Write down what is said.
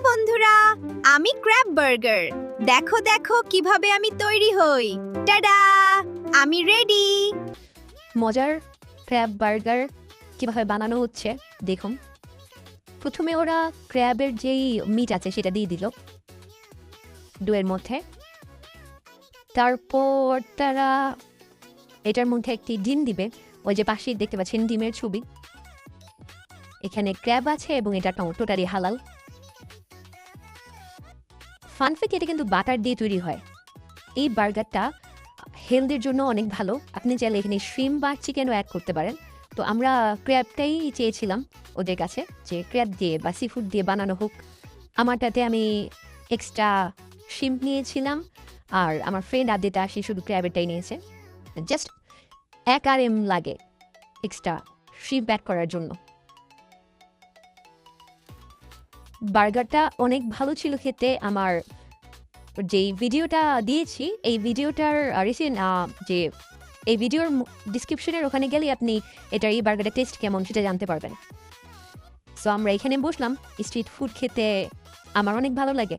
বন্ধুরা, আমি crab burger. দেখো দেখো কিভাবে আমি তৈরি হই। টাডা, আমি রেডি। মজার ক্র্যাব বার্গার কীভাবে বানানো হচ্ছে দেখুন। প্রথমে ওরা ক্র্যাবের যেই মিট আছে সেটা দিয়ে দিল ডোয়ের মধ্যে। তারপর তারা এটার মধ্যে একটি ডিম দিবে। ওই যে পাশেই দেখতে পাচ্ছেন ডিমের ছবি। এখানে ক্র্যাব আছে এবং এটা টোটালি হালাল। ফানফেক, এটা কিন্তু বাটার দিয়ে তৈরি হয়। এই বার্গারটা হেলথের জন্য অনেক ভালো। আপনি চাইলে এখানে শ্রিম বা চিকেনও অ্যাড করতে পারেন। তো আমরা ক্র্যাবটাই চেয়েছিলাম ওদের কাছে, যে ক্র্যাব দিয়ে বা সি ফুড দিয়ে বানানো হোক। আমারটাতে আমি এক্সট্রা শ্রিম নিয়েছিলাম, আর আমার ফ্রেন্ড আদেটা সে শুধু ক্র্যাবেরটাই নিয়েছে। জাস্ট 1 RM লাগে এক্সট্রা শ্রিম অ্যাড করার জন্য। বার্গারটা অনেক ভালো ছিল খেতে। আমার যেই ভিডিওটা দিয়েছি, এই ভিডিওটার যে এই ভিডিওর ডিসক্রিপশনের ওখানে গেলে আপনি এটার এই বার্গারের টেস্ট কেমন সেটা জানতে পারবেন। সো আমরা এখানে বসলাম স্ট্রিট ফুড খেতে। আমার অনেক ভালো লাগে।